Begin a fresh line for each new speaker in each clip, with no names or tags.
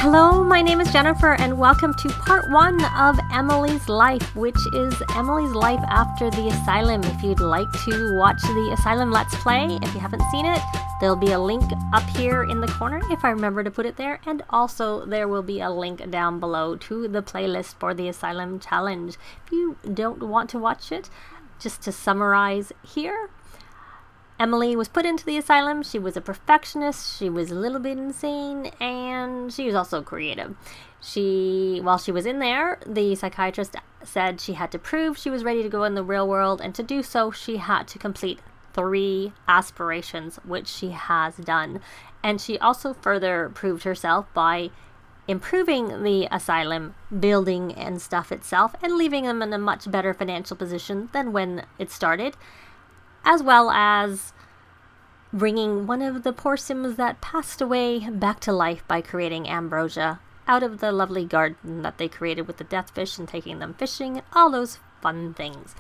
Hello, my name is Jennifer and welcome to part 1 of Emily's Life, which is Emily's life after the Asylum. If you'd like to watch the Asylum Let's Play, if you haven't seen it, there'll be a link up here in the corner if I remember to put it there, and also there will be a link down below to the playlist for the Asylum Challenge. If you don't want to watch it, just to summarize here, Emily was put into the asylum. She was a perfectionist, she was a little bit insane, and she was also creative. While she was in there, the psychiatrist said she had to prove she was ready to go in the real world, and to do so, she had to complete 3 aspirations, which she has done. And she also further proved herself by improving the asylum building and stuff itself, and leaving them in a much better financial position than when it started, as well as bringing one of the poor Sims that passed away back to life by creating ambrosia out of the lovely garden that they created with the death fish and taking them fishing, all those fun things.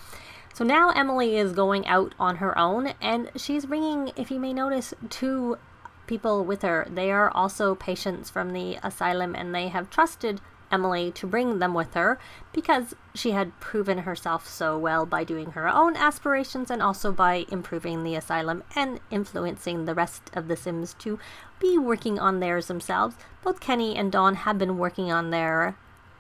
So now Emily is going out on her own, and she's bringing, if you may notice, 2 people with her. They are also patients from the asylum, and they have trusted Emily to bring them with her because she had proven herself so well by doing her own aspirations and also by improving the asylum and influencing the rest of the Sims to be working on theirs themselves. Both Kenny and Dawn have been working on their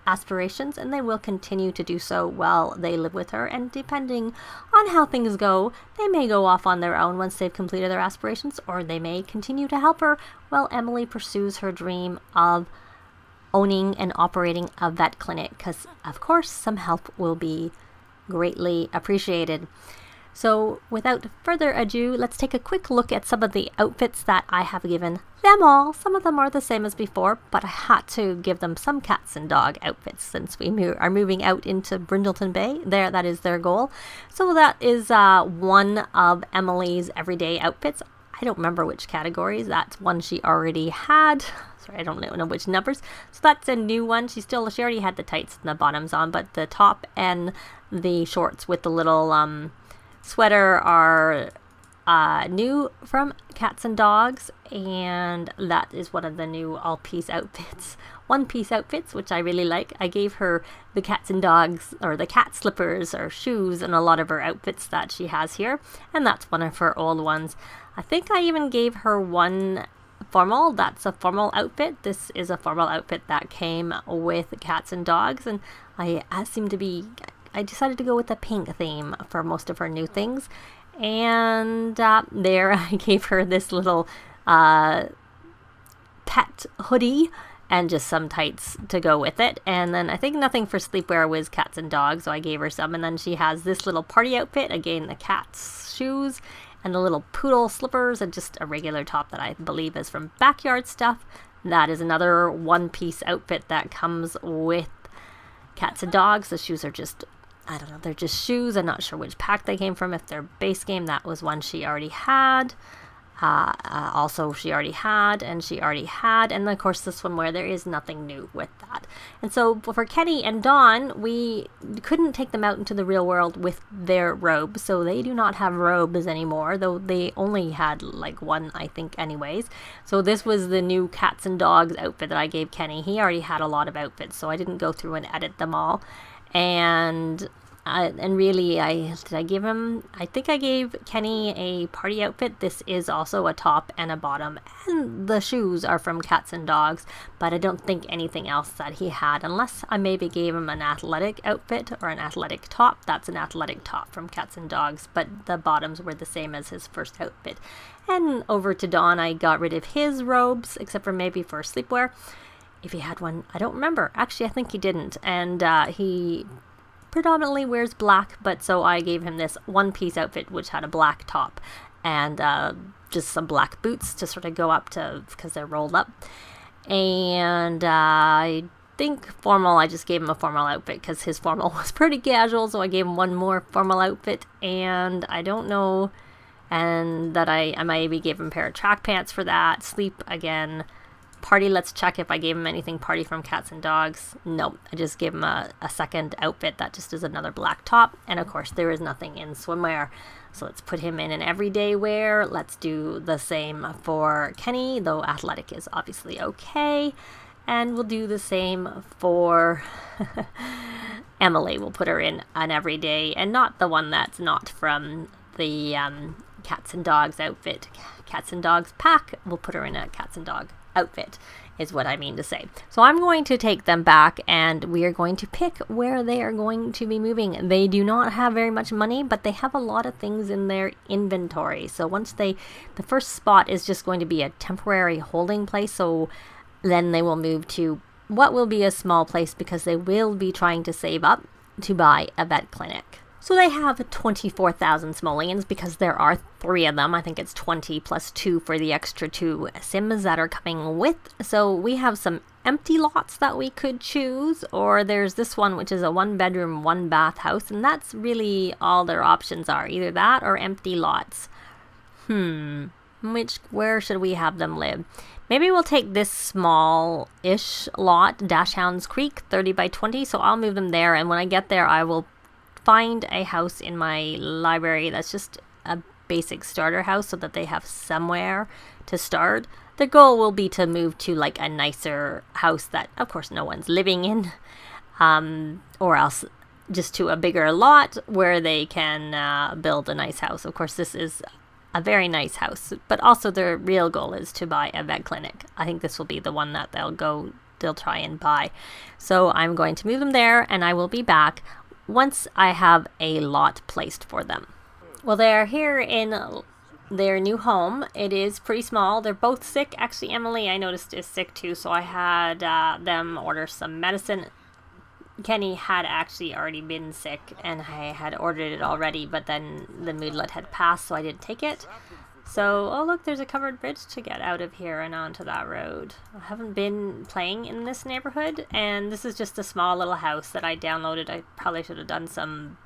aspirations, and they will continue to do so while they live with her, and depending on how things go, they may go off on their own once they've completed their aspirations, or they may continue to help her while Emily pursues her dream of owning and operating a vet clinic, because of course some help will be greatly appreciated. So without further ado, let's take a quick look at some of the outfits that I have given them all. Some of them are the same as before, but I had to give them some cats and dog outfits since we are moving out into Brindleton Bay. That is their goal. So that is one of Emily's everyday outfits. I don't remember which categories. That's one she already had. Sorry, I don't know which numbers. So that's a new one. She already had the tights and the bottoms on, but the top and the shorts with the little sweater are new from Cats and Dogs, and that is one of the new all-piece outfits. One-piece outfits, which I really like. I gave her the Cats and Dogs, or the cat slippers or shoes, and a lot of her outfits that she has here, and that's one of her old ones. I think I even gave her one formal. That's a formal outfit. This is a formal outfit that came with Cats and Dogs, and I decided to go with the pink theme for most of her new things. And there I gave her this little pet hoodie and just some tights to go with it. And then I think nothing for sleepwear was Cats and Dogs, so I gave her some. And then she has this little party outfit, again the cat's shoes and the little poodle slippers, and just a regular top that I believe is from Backyard Stuff. That is another one-piece outfit that comes with Cats and Dogs. The shoes are just, I don't know, they're just shoes. I'm not sure which pack they came from. If they're base game, that was one she already had. Also she already had, and of course the swimwear. There is nothing new with that. And so for Kenny and Dawn, we couldn't take them out into the real world with their robes, so they do not have robes anymore, though they only had like one, I think, anyways. So this was the new Cats and Dogs outfit that I gave Kenny. He already had a lot of outfits, so I didn't go through and edit them all. And really, I think I gave Kenny a party outfit. This is also a top and a bottom, and the shoes are from Cats and Dogs, but I don't think anything else that he had, unless I maybe gave him an athletic outfit or an athletic top. That's an athletic top from Cats and Dogs, but the bottoms were the same as his first outfit. And over to Dawn, I got rid of his robes, except for maybe for sleepwear. If he had one, I don't remember. Actually, I think he didn't, and he predominantly wears black, but so I gave him this one-piece outfit which had a black top and just some black boots to sort of go up to, because they're rolled up. And I think formal, I just gave him a formal outfit because his formal was pretty casual, so I gave him one more formal outfit. And I don't know, and that I maybe gave him a pair of track pants for that. Sleep again. Party, let's check if I gave him anything party from Cats and Dogs. Nope, I just gave him a second outfit that just is another black top. And of course, there is nothing in swimwear. So let's put him in an everyday wear. Let's do the same for Kenny, though athletic is obviously okay. And we'll do the same for Emily. We'll put her in an everyday and not the one that's not from the cats and dogs outfit. Cats and dogs pack. We'll put her in a cats and dog outfit is what I mean to say. So I'm going to take them back and we are going to pick where they are going to be moving. They do not have very much money, but they have a lot of things in their inventory. So once the first spot is just going to be a temporary holding place. So then they will move to what will be a small place because they will be trying to save up to buy a vet clinic. So they have 24,000 simoleons because there are 3 of them. I think it's 20 plus 2 for the extra 2 Sims that are coming with. So we have some empty lots that we could choose, or there's this one which is a 1-bedroom, 1-bath house, and that's really all their options are, either that or empty lots. Where should we have them live? Maybe we'll take this small-ish lot, Dashhounds Creek, 30 by 20, so I'll move them there, and when I get there I will find a house in my library that's just a basic starter house so that they have somewhere to start. The goal will be to move to like a nicer house that of course no one's living in, or else just to a bigger lot where they can build a nice house. Of course this is a very nice house, but also their real goal is to buy a vet clinic. I think this will be the one that they'll try and buy. So I'm going to move them there and I will be back once I have a lot placed for them. Well, they're here in their new home. It is pretty small. They're both sick. Actually, Emily, I noticed, is sick too, so I had them order some medicine. Kenny had actually already been sick, and I had ordered it already, but then the moodlet had passed, so I didn't take it. So, oh look, there's a covered bridge to get out of here and onto that road. I haven't been playing in this neighborhood, and this is just a small little house that I downloaded. I probably should have done some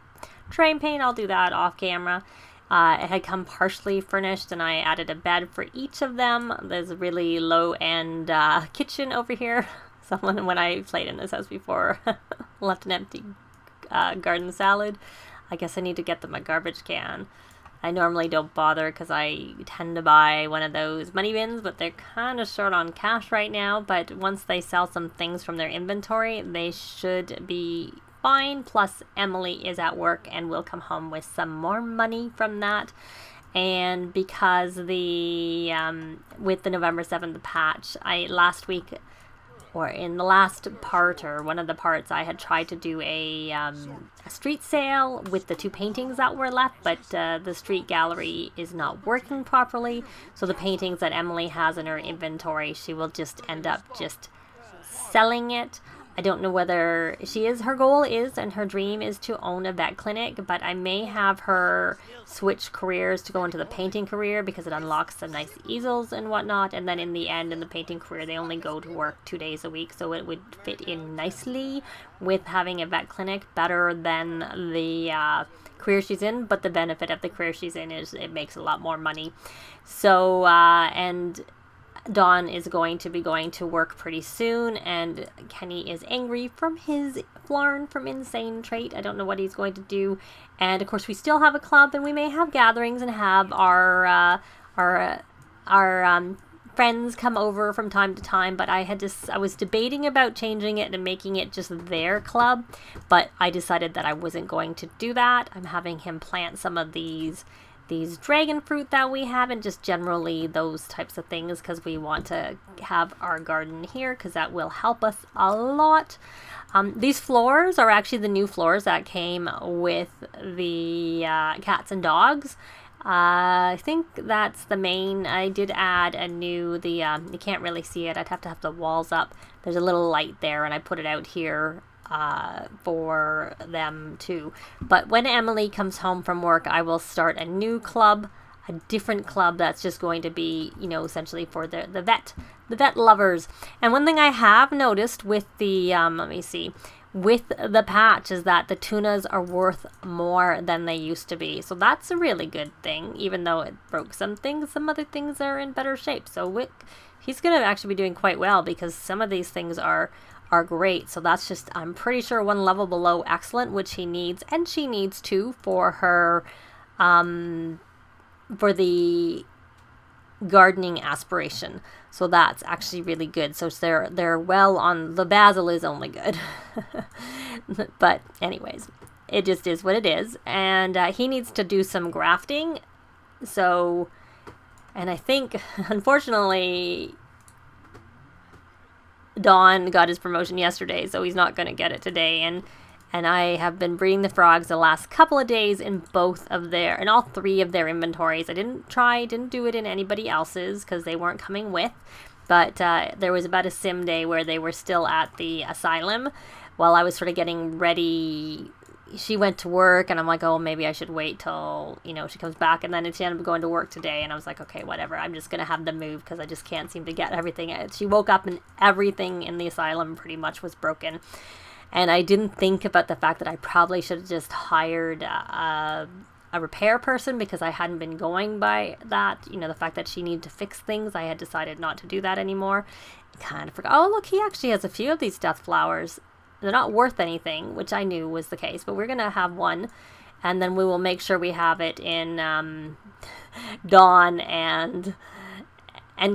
terrain paint. I'll do that off camera. It had come partially furnished, and I added a bed for each of them. There's a really low-end kitchen over here. Someone, when I played in this house before, left an empty garden salad. I guess I need to get them a garbage can. I normally don't bother because I tend to buy one of those money bins, but they're kind of short on cash right now. But once they sell some things from their inventory, they should be fine. Plus, Emily is at work and will come home with some more money from that. And because with the November 7th patch, last week, or in the last part, or one of the parts, I had tried to do a street sale with the 2 paintings that were left, but the street gallery is not working properly. So the paintings that Emily has in her inventory, she will just end up just selling it. I don't know whether her goal is, and her dream is to own a vet clinic, but I may have her switch careers to go into the painting career because it unlocks some nice easels and whatnot, and then in the end, in the painting career, they only go to work 2 days a week, so it would fit in nicely with having a vet clinic, better than the career she's in, but the benefit of the career she's in is it makes a lot more money. So, and Dawn is going to be going to work pretty soon, and Kenny is angry from his Flarn from Insane trait. I don't know what he's going to do. And of course we still have a club, and we may have gatherings and have our friends come over from time to time, but I was debating about changing it and making it just their club, but I decided that I wasn't going to do that. I'm having him plant some of these dragon fruit that we have, and just generally those types of things, because we want to have our garden here, because that will help us a lot. These floors are actually the new floors that came with the cats and dogs. I think that's the main. I did add a new, you can't really see it, I'd have to have the walls up. There's a little light there, and I put it out here for them too. But when Emily comes home from work, I will start a new club, a different club that's just going to be, essentially for the vet lovers. And one thing I have noticed with the with the patch is that the tunas are worth more than they used to be. So that's a really good thing, even though it broke some things. Some other things are in better shape. So he's going to actually be doing quite well, because some of these things are great. So that's just, I'm pretty sure, one level below excellent, which he needs, and she needs too, for her for the gardening aspiration. So that's actually really good. So they're well on, the basil is only good. But anyways, it just is what it is. And he needs to do some grafting. So, and I think, unfortunately, Don got his promotion yesterday, so he's not going to get it today. And I have been breeding the frogs the last couple of days in all 3 of their inventories. I didn't do it in anybody else's because they weren't coming with. But there was about a sim day where they were still at the asylum while I was sort of getting ready. She went to work, and I'm like, oh, maybe I should wait till, she comes back. And then she ended up going to work today, and I was like, okay, whatever. I'm just going to have them move because I just can't seem to get everything. She woke up and everything in the asylum pretty much was broken. And I didn't think about the fact that I probably should have just hired a repair person because I hadn't been going by that. The fact that she needed to fix things, I had decided not to do that anymore. Kind of forgot. Oh, look, he actually has a few of these death flowers. They're not worth anything, which I knew was the case, but we're going to have one. And then we will make sure we have it in Dawn and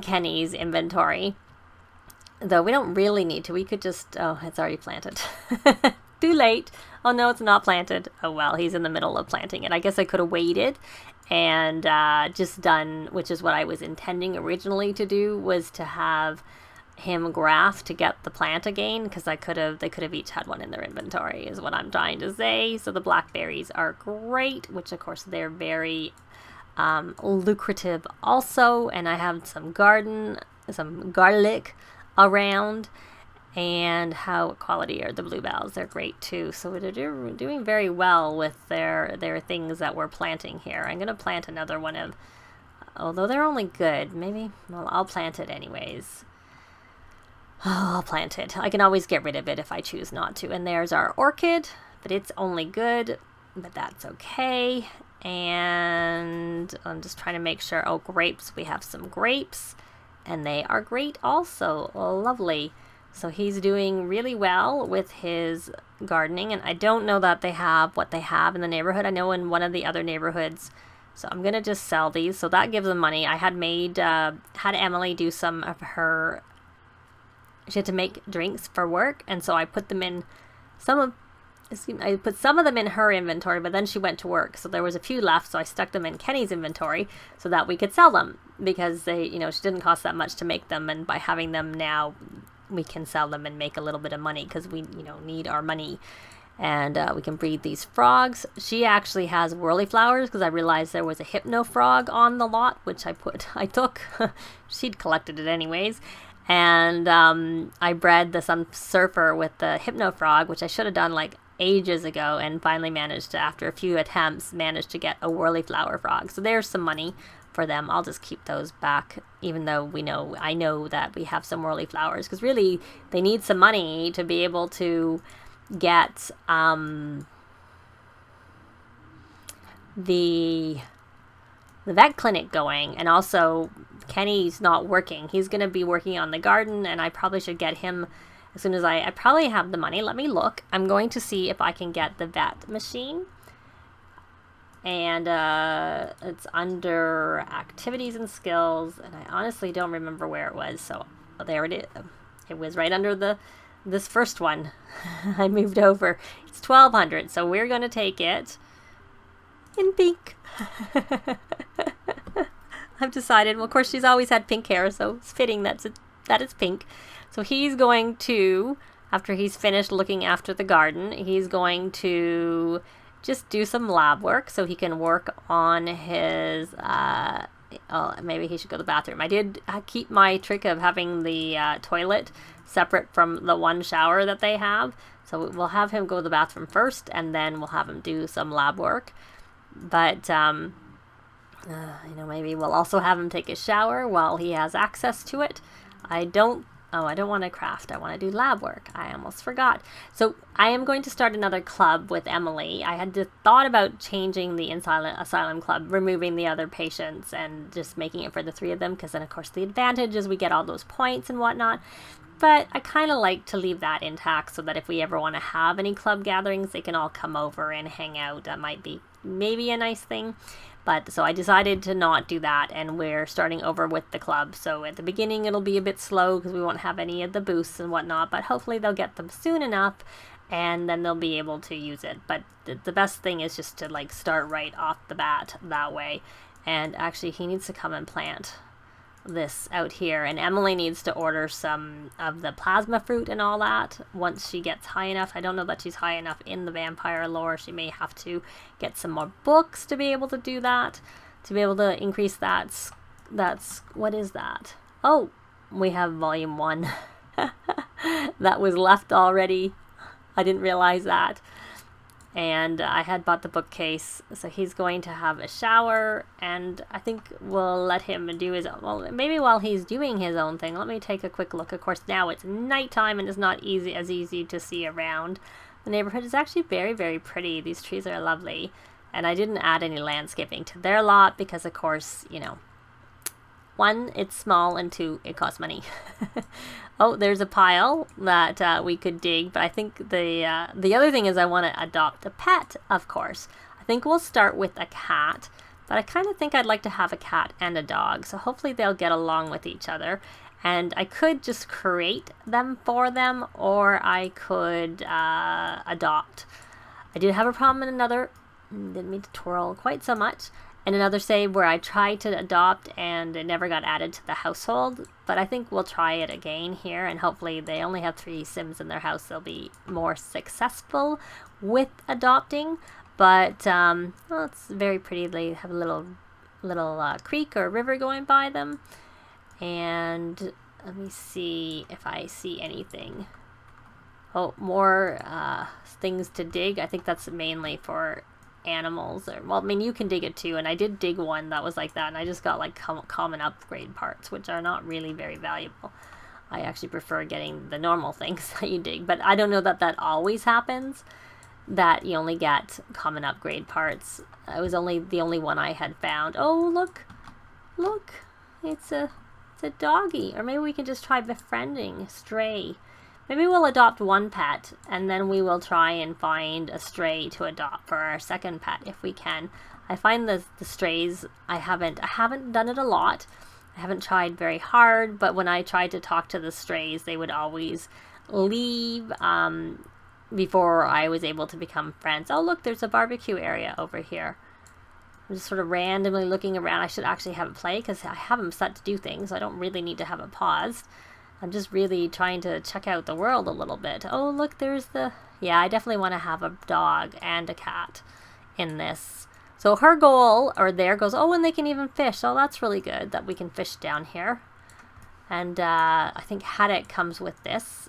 Kenny's inventory. Though we don't really need to. We could just... Oh, it's already planted. Too late. Oh, no, it's not planted. Oh, well, he's in the middle of planting it. I guess I could have waited and just done, which is what I was intending originally to do, was to have him graft to get the plant again, because they could have each had one in their inventory, is what I'm trying to say. So the blackberries are great, which, of course, they're very lucrative also. And I have some garlic around, and how quality are the bluebells? They're great too. So they're doing very well with their things that we're planting here. I'm gonna plant another one of, although they're only good, maybe, well, I'll plant it anyways. Oh, I'll plant it. I can always get rid of it if I choose not to. And there's our orchid, but it's only good, but that's okay. And I'm just trying to make sure. Oh, grapes. We have some grapes. And they are great also. Oh, lovely. So he's doing really well with his gardening. And I don't know that they have what they have in the neighborhood. I know in one of the other neighborhoods. So I'm going to just sell these. So that gives them money. I had had Emily do some of her... She had to make drinks for work. And so I put them in I put some of them in her inventory, but then she went to work. So there was a few left. So I stuck them in Kenny's inventory so that we could sell them, because they, she didn't cost that much to make them. And by having them now, we can sell them and make a little bit of money, because we, need our money. And we can breed these frogs. She actually has whirly flowers, because I realized there was a hypno frog on the lot, which I took. She'd collected it anyways. And I bred some surfer with the hypno frog, which I should have done like ages ago, and finally managed to, after a few attempts, managed to get a whirly flower frog. So there's some money for them. I'll just keep those back, even though I know that we have some whirly flowers, because really they need some money to be able to get the vet clinic going. And also Kenny's not working. He's going to be working on the garden, and I probably should get him as soon as I probably have the money. Let me look. I'm going to see if I can get the vet machine. And it's under activities and skills, and I honestly don't remember where it was. So there it is. It was right under this first one. I moved over. It's 1,200, so we're going to take it in pink. I've decided. Well, of course, she's always had pink hair, so it's fitting that it's pink. So he's going to, after he's finished looking after the garden, he's going to just do some lab work so he can work on his, maybe he should go to the bathroom. I did keep my trick of having the toilet separate from the one shower that they have. So we'll have him go to the bathroom first, and then we'll have him do some lab work. But, maybe we'll also have him take a shower while he has access to it. I don't want to craft. I want to do lab work. I almost forgot. So I am going to start another club with Emily. I had thought about changing the Asylum club, removing the other patients and just making it for the 3 of them, because then, of course, the advantage is we get all those points and whatnot. But I kind of like to leave that intact so that if we ever want to have any club gatherings, they can all come over and hang out. That might be maybe a nice thing. But so I decided to not do that, and we're starting over with the club. So at the beginning it'll be a bit slow because we won't have any of the boosts and whatnot, but hopefully they'll get them soon enough and then they'll be able to use it. But the best thing is just to like start right off the bat that way. And actually he needs to come and plant this out here, and Emily needs to order some of the plasma fruit and all that once she gets high enough. I don't know that she's high enough in the vampire lore. She may have to get some more books to be able to do that, to be able to increase that. That's what is that? Oh, we have volume 1 that was left already. I didn't realize that. And I had bought the bookcase, so he's going to have a shower, and I think we'll let him do his own. Well, maybe while he's doing his own thing, let me take a quick look. Of course, now it's nighttime and it's not as easy to see around. The neighborhood is actually very, very pretty. These trees are lovely, and I didn't add any landscaping to their lot because, of course, you know, 1, it's small, and 2, it costs money. Oh, there's a pile that we could dig, but I think the other thing is I want to adopt a pet, of course. I think we'll start with a cat, but I kind of think I'd like to have a cat and a dog, so hopefully they'll get along with each other. And I could just create them for them, or I could adopt. I did have a problem in another, didn't mean to twirl quite so much, in another save where I tried to adopt and it never got added to the household. But I think we'll try it again here, and hopefully they only have 3 Sims in their house. They'll be more successful with adopting. But well, it's very pretty. They have a little creek or river going by them. And let me see if I see anything. Oh, more things to dig. I think that's mainly for animals, or well, I mean, you can dig it too, and I did dig one that was like that, and I just got like common upgrade parts, which are not really very valuable. I actually prefer getting the normal things that you dig, but I don't know that always happens, that you only get common upgrade parts. It was the only one I had found. Oh, look, it's a doggy. Or maybe we can just try befriending a stray. Maybe we'll adopt one pet, and then we will try and find a stray to adopt for our second pet if we can. I find the strays, I haven't done it a lot. I haven't tried very hard, but when I tried to talk to the strays, they would always leave before I was able to become friends. Oh, look, there's a barbecue area over here. I'm just sort of randomly looking around. I should actually have it play because I have them set to do things. So I don't really need to have it paused. I'm just really trying to check out the world a little bit. Oh, look, there's yeah, I definitely want to have a dog and a cat in this. So her goal, or their goals, oh, and they can even fish. Oh, that's really good that we can fish down here. And I think Haddock comes with this.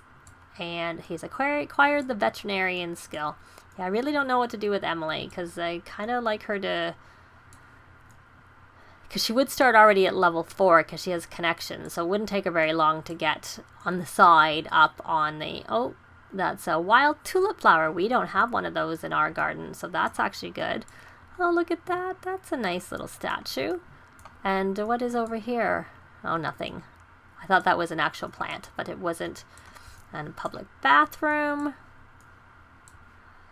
And he's acquired the veterinarian skill. Yeah, I really don't know what to do with Emily, because I kind of like her to... Because she would start already at level 4 because she has connections, so it wouldn't take her very long to get on the side up on the... Oh, that's a wild tulip flower. We don't have one of those in our garden, so that's actually good. Oh, look at that. That's a nice little statue. And what is over here? Oh, nothing. I thought that was an actual plant, but it wasn't. And a public bathroom.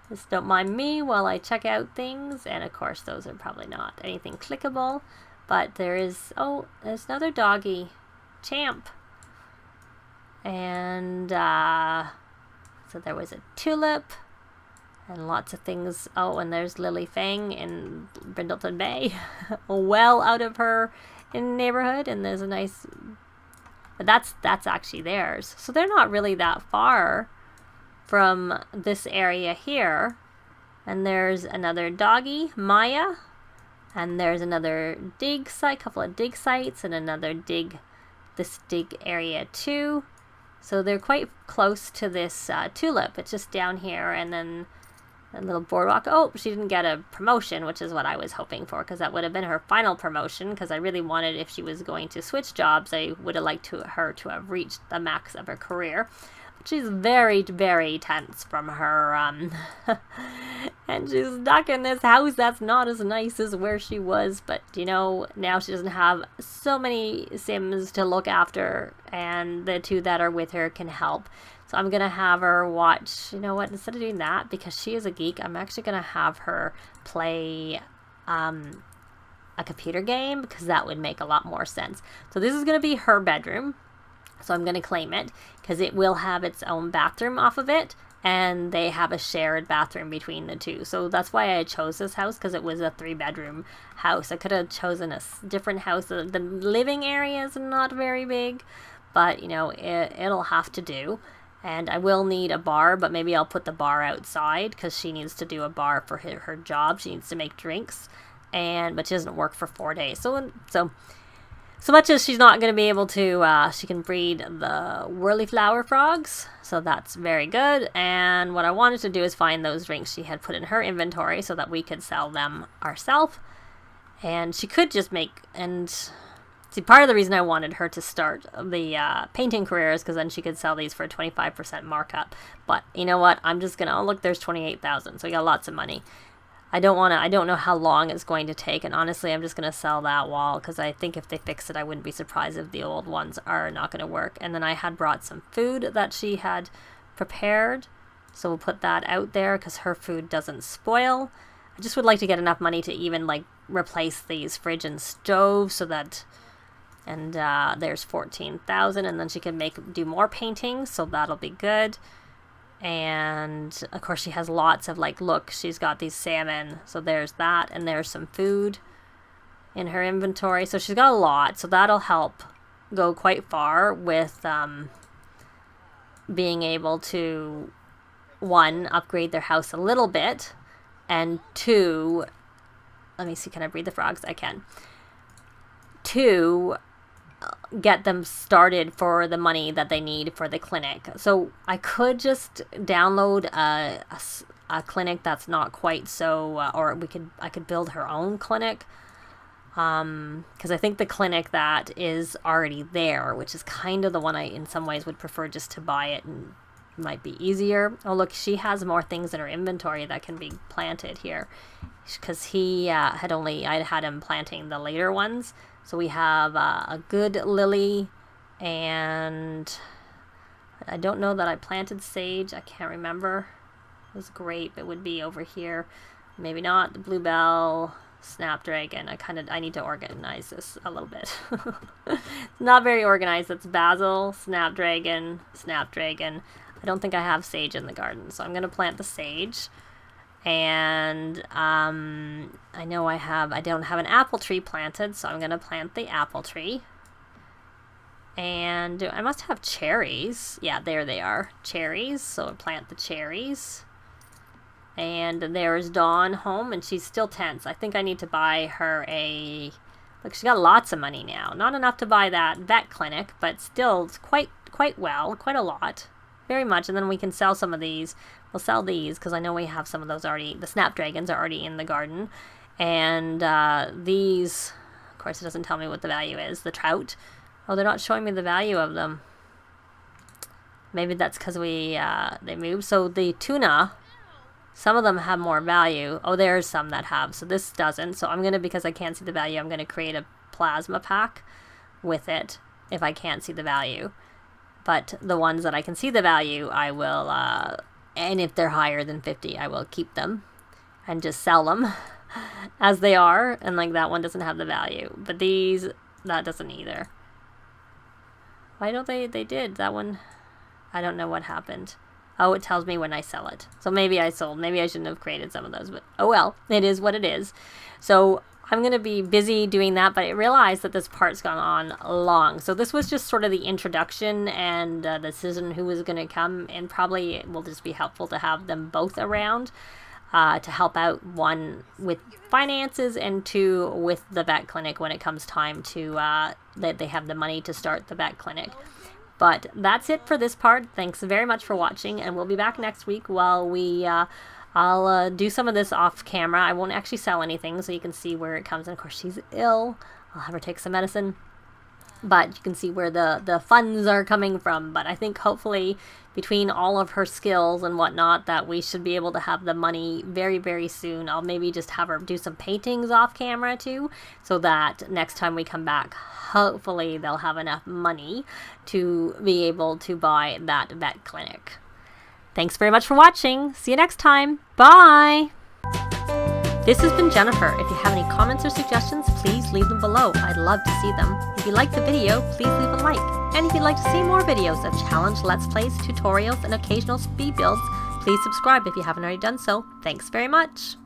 Just don't mind me while I check out things. And of course, those are probably not anything clickable. But there is, oh, there's another doggy, Champ. And so there was a tulip and lots of things. Oh, and there's Lily Fang in Brindleton Bay, well out of her neighborhood. And there's a nice, but that's actually theirs. So they're not really that far from this area here. And there's another doggy, Maya. And there's another dig site, couple of dig sites, and another this dig area too. So they're quite close to this tulip. It's just down here, and then a little boardwalk. Oh, she didn't get a promotion, which is what I was hoping for, because that would have been her final promotion, because I really wanted, if she was going to switch jobs, I would have liked her to have reached the max of her career. She's very, very tense from her And she's stuck in this house that's not as nice as where she was. But, you know, now she doesn't have so many Sims to look after. And the two that are with her can help. So I'm going to have her watch, you know what, instead of doing that, because she is a geek, I'm actually going to have her play a computer game, because that would make a lot more sense. So this is going to be her bedroom. So I'm going to claim it, because it will have its own bathroom off of it. And they have a shared bathroom between the two. So that's why I chose this house, because it was a 3-bedroom house. I could have chosen a different house. The living area is not very big, but, you know, it'll have to do. And I will need a bar, but maybe I'll put the bar outside, because she needs to do a bar for her job. She needs to make drinks, but she doesn't work for 4 days. So much as she's not going to be able to, she can breed the whirly flower frogs. So that's very good. And what I wanted to do is find those drinks she had put in her inventory so that we could sell them ourselves. And she could just make, and see, part of the reason I wanted her to start the painting career is because then she could sell these for a 25% markup. But you know what? I'm just going to, oh look, there's 28,000. So we got lots of money. I don't know how long it's going to take, and honestly, I'm just going to sell that wall, because I think if they fix it, I wouldn't be surprised if the old ones are not going to work. And then I had brought some food that she had prepared, so we'll put that out there, because her food doesn't spoil. I just would like to get enough money to even, like, replace these fridge and stove, so that, and there's 14,000, and then she can do more paintings, so that'll be good. And of course she has lots of, like, look, she's got these salmon, so there's that, and there's some food in her inventory, so she's got a lot, so that'll help go quite far with being able to, 1, upgrade their house a little bit, and 2, let me see, can I breed the frogs? I can. 2, get them started for the money that they need for the clinic. So I could just download a clinic that's not quite so, or I could build her own clinic, because I think the clinic that is already there, which is kind of the one I in some ways would prefer just to buy it, and might be easier. Oh look, she has more things in her inventory that can be planted here, because I had him planting the later ones. So we have a good lily, and I don't know that I planted sage. I can't remember. It was grape. It would be over here. Maybe not. The bluebell, snapdragon. I need to organize this a little bit. Not very organized. It's basil, snapdragon. I don't think I have sage in the garden, so I'm going to plant the sage. And I know I don't have an apple tree planted, so I'm going to plant the apple tree. And I must have cherries. Yeah, there they are. Cherries, so I'll plant the cherries. And there's Dawn home, and she's still tense. I think I need to buy her look, she's got lots of money now. Not enough to buy that vet clinic, but still it's quite a lot. Very much, and then we can sell some of these. We'll sell these, because I know we have some of those already. The snapdragons are already in the garden. And these, of course, it doesn't tell me what the value is. The trout. Oh, they're not showing me the value of them. Maybe that's because they moved. So the tuna, some of them have more value. Oh, there's some that have. So this doesn't. So I'm going to, because I can't see the value, I'm going to create a plasma pack with it if I can't see the value. But the ones that I can see the value, I will, and if they're higher than 50, I will keep them and just sell them as they are. And like that one doesn't have the value. But these, that doesn't either. Why don't they did. That one, I don't know what happened. Oh, it tells me when I sell it. So maybe I sold. Maybe I shouldn't have created some of those. But oh well, it is what it is. So I'm going to be busy doing that, but I realized that this part's gone on long. So this was just sort of the introduction and the decision who was going to come, and probably it will just be helpful to have them both around to help out, 1 with finances and 2 with the vet clinic when it comes time to that they have the money to start the vet clinic. But that's it for this part. Thanks very much for watching, and we'll be back next week while I'll do some of this off camera. I won't actually sell anything, so you can see where it comes in. Of course, she's ill. I'll have her take some medicine. but you can see where the funds are coming from. But I think hopefully between all of her skills and whatnot that we should be able to have the money very, very soon. I'll maybe just have her do some paintings off camera too, so that next time we come back, hopefully they'll have enough money to be able to buy that vet clinic. Thanks very much for watching. See you next time. Bye! This has been Jennifer. If you have any comments or suggestions, please leave them below. I'd love to see them. If you liked the video, please leave a like. And if you'd like to see more videos of challenge, let's plays, tutorials, and occasional speed builds, please subscribe if you haven't already done so. Thanks very much.